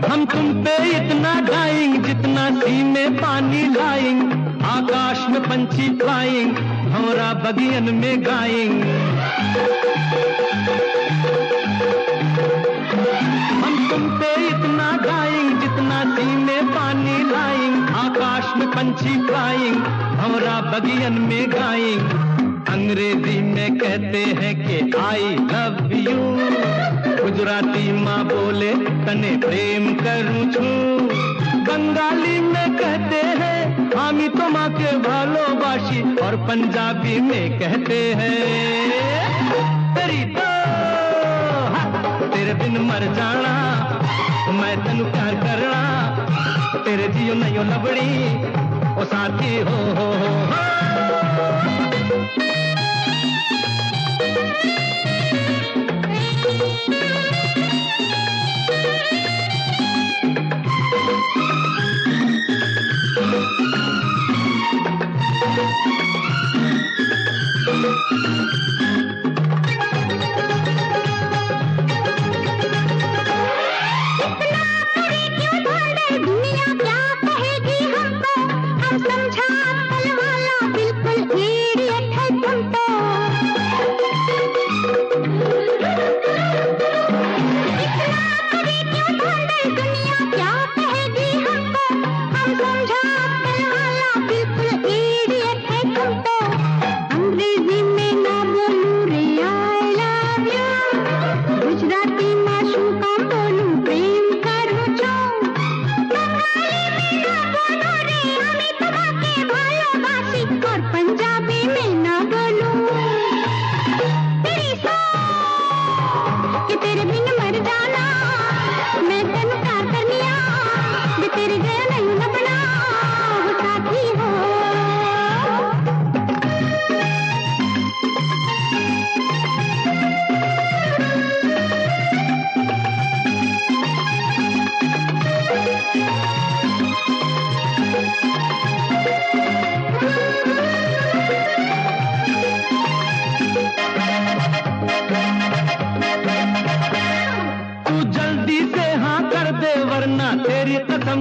हम तुम पे इतना गाएंग जितना सी में पानी लाएंग, आकाश में पंछी फ्लाइंग, भंवरा बगियन में गाएंग। हम तुम पे इतना गाएंग जितना सी में पानी लाएंग, आकाश में पंछी फ्लाइंग, भंवरा बगियन में गाएंग। अंग्रेजी में कहते हैं कि आई लव यू, गुजराती माँ बोले तने प्रेम करूं छू, बंगाली में कहते हैं हामी तुम्हाके भालोबाशी, और पंजाबी में कहते हैं तेरी तो तेरे बिन मर जाना, मैं तेनू प्यार करना, तेरे जियो नहीं लबड़ी ओ साथी हो।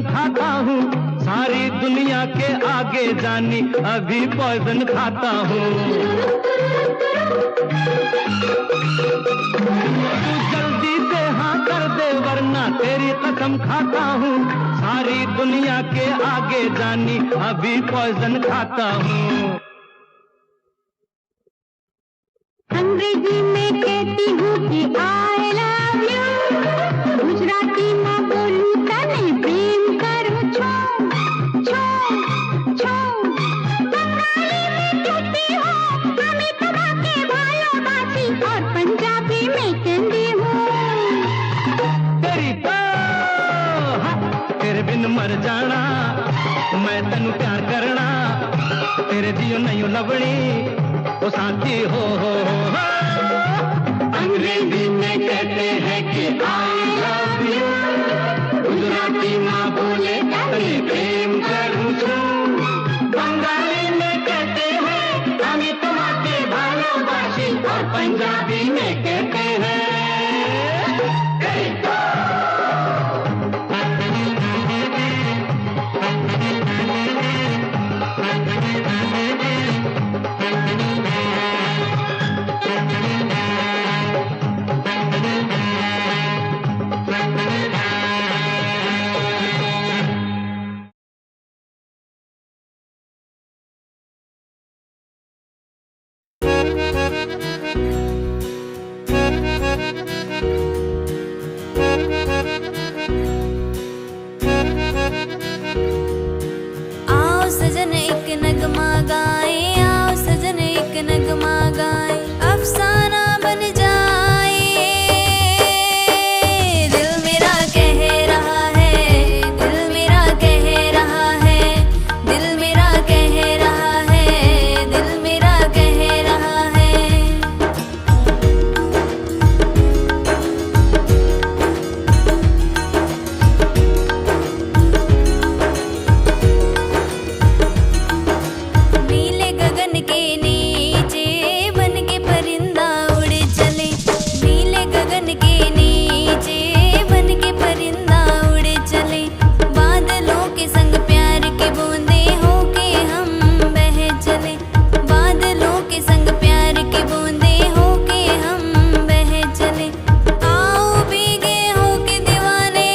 खाता हूँ, सारी दुनिया के आगे जानी अभी पॉइजन खाता हूँ। तू जल्दी से हाँ कर दे वरना तेरी कसम खाता हूँ, सारी दुनिया के आगे जानी अभी पॉइजन खाता हूँ। अंग्रेजी में कहती हूँ कि आई लव यू, गुजराती में बोलूँ तने प्रेम करूँ छो छो छो, बंगाली में कहती हूँ हमें तुम्हारे भालोबासी, और पंजाबी में कहती हूँ तेरी तो तेरे बिन मर जाना, मैं तेनू प्यार करना, तेरे जियो नहीं लवणी ओ साथी हो। अंग्रेजी में कहते हैं कि आई लव यू, गुजराती माँ बोले तने प्रेम करूँ छू, बंगाली में कहते हैं हमें तुम्हारे भालोबासी, बदमाशी और पंजाबी में कहते हैं आओ सजन एक नगमा गाए, आओ सजन एक नगमा गाए, अफसाना बन जाए। दिल मेरा कह रहा है, दिल मेरा कह रहा है, दिल मेरा कह रहा है, दिल मेरा कह रहा है। नीले गगन के नीचे बन के परिंदा उड़ चले, नीले गगन के नीचे बन के परिंदा उड़ चले। बादलों के संग प्यार की बूंदे होके हम बह चले, बादलों के संग प्यार की बूंदे होके हम बह चले। आओ भीगे होके दीवाने,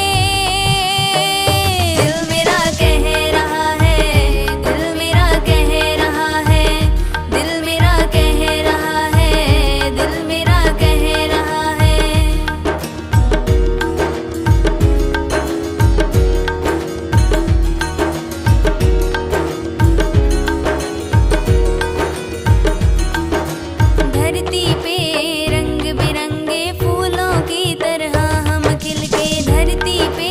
दिल मेरा कह रहा है, दिल मेरा कह रहा है, दिल मेरा कह रहा है, दिल मेरा कह रहा है। धरती पे रंग बिरंगे फूलों की तरह हम खिलके, धरती पे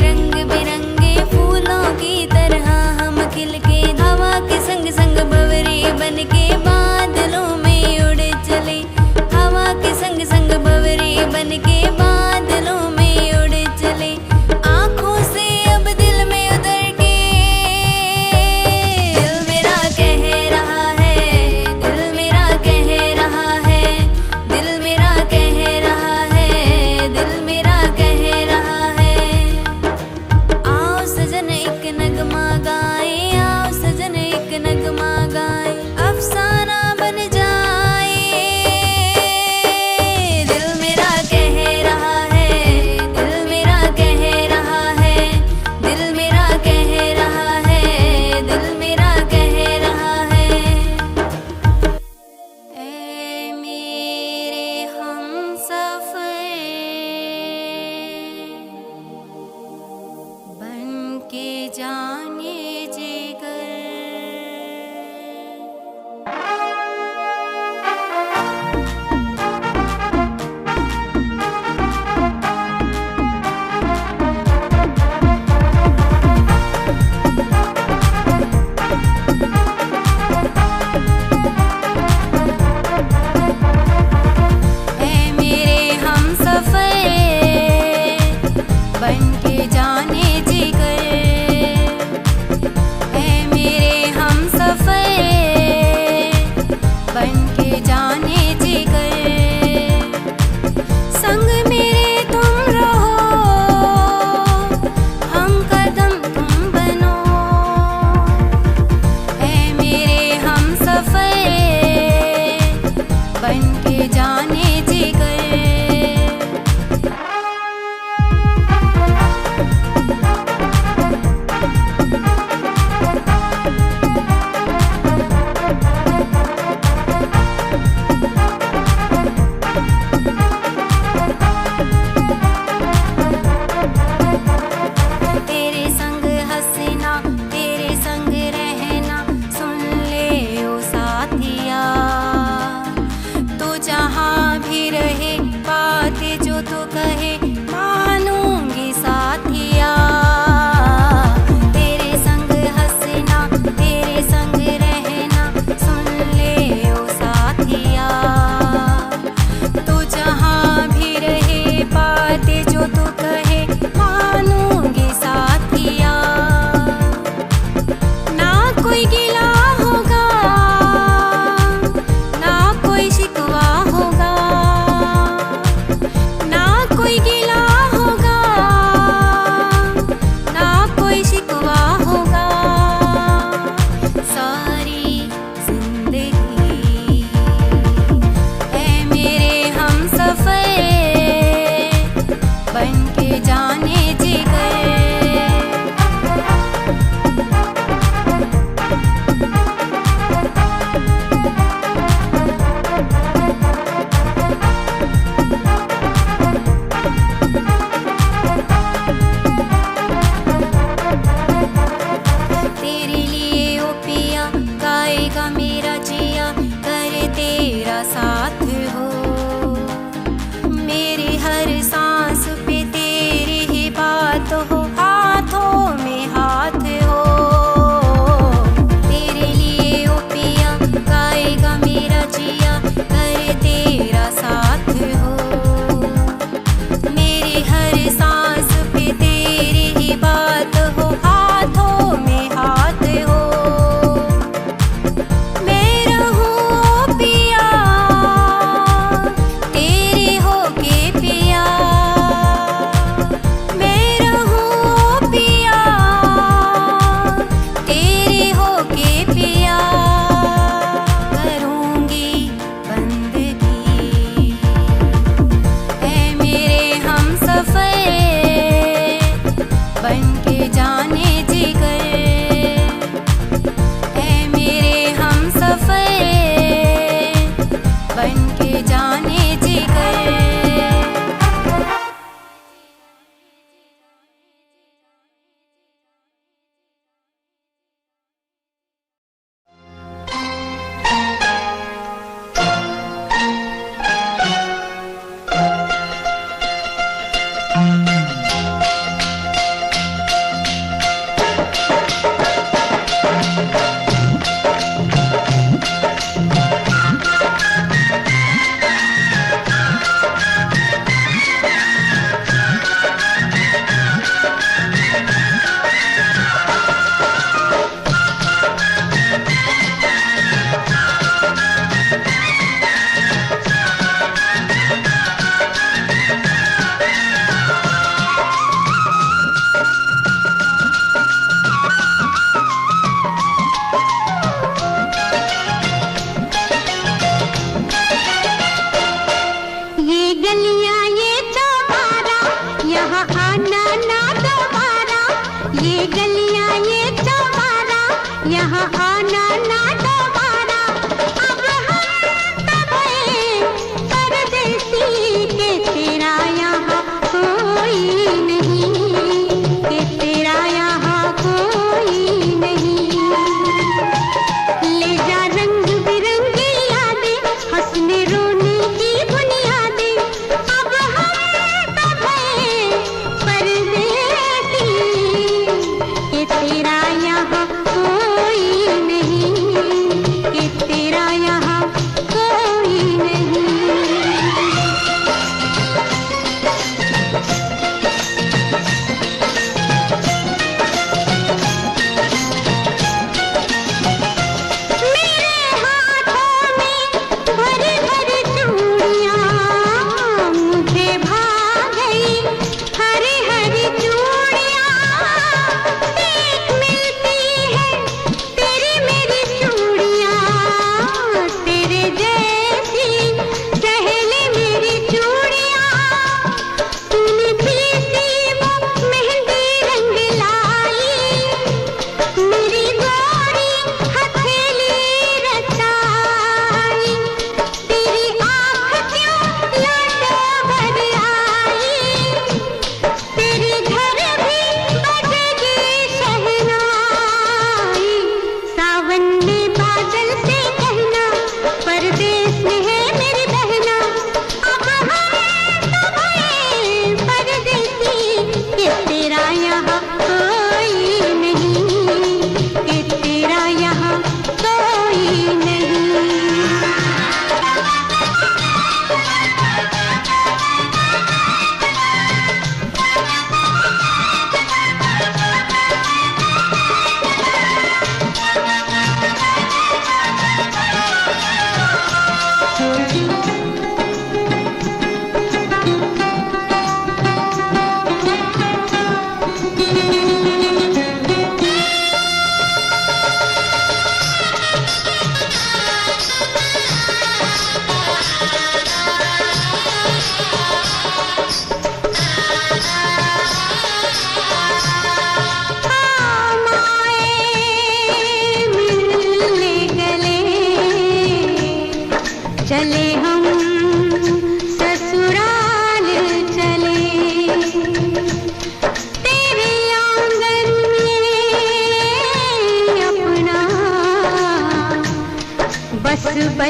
रंग बिरंगे फूलों की तरह हम खिलके। हवा के संग संग भंवरे बन के बादलों में उड़ चले, हवा के संग संग भंवरे बन के बादलों में उड़ चले। आँखों से अब दिल में उतर के, दिल मेरा कह रहा है, दिल मेरा कह रहा है, दिल मेरा कह रहा है, दिल मेरा कह रहा है। आओ सजन एक नगमा गाए, आओ सजन एक नगमा गाए, अफसाना बन जाए। दिल मेरा कह रहा है, दिल मेरा कह रहा है, दिल मेरा कह रहा है, दिल मेरा कह रहा है। ऐ मेरे हमसफर बन के जाने जिगर, ऐ मेरे हमसफर बन के जाने जिगर।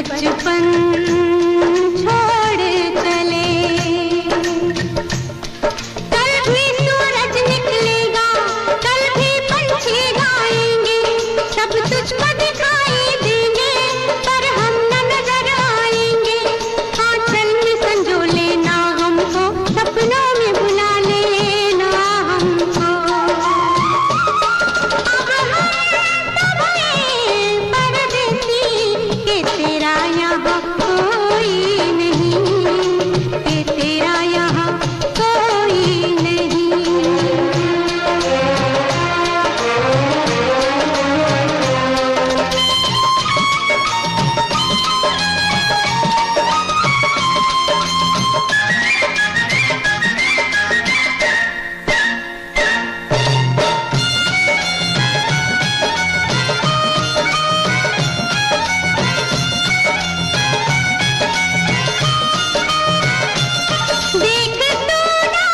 बचपन छोड़ चले। कल भी सूरज निकलेगा, कल भी पंछी गाएंगे, सब तुझको दिखाई देंगे, पर हम न नजर आएंगे। आंचल में संजो लेना हमको, सपनों में बुला लेना हमको। अब हम सब हैं परदेसी, के तेरा यहाँ कोई नहीं, के तेरा यहाँ कोई नहीं। देख तूना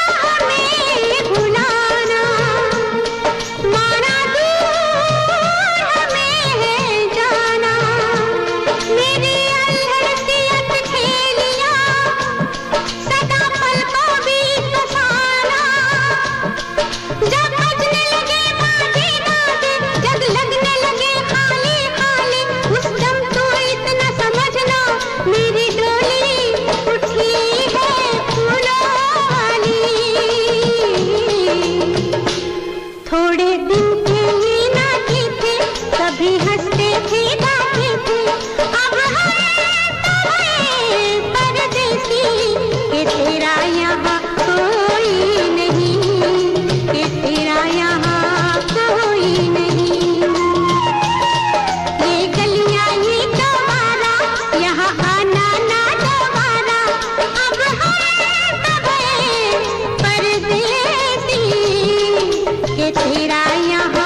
हमें भुलाना, माना दूर हमें है जाना। मेरी अल्हड़ सी अटखेलियाँ सदा पलकों बीच बसाना। जब बजने लगे बाजे बाजे, जग लगने लगे खाली खाली, उस दम तो इतना समझना मेरी डोली उठी है फूलों वाली। थोड़े दिन के ही नाते थे, कभी हंसते थे गाते थे। अब हम तो हैं परदेसी, के तेरा यहाँ कोई नहीं, के तेरा यहाँ कोई नहीं। ये गलियाँ ये गवारा, यहाँ आना ना दोबारा। अब हम सब हैं परदेसी, के तेरा यहाँ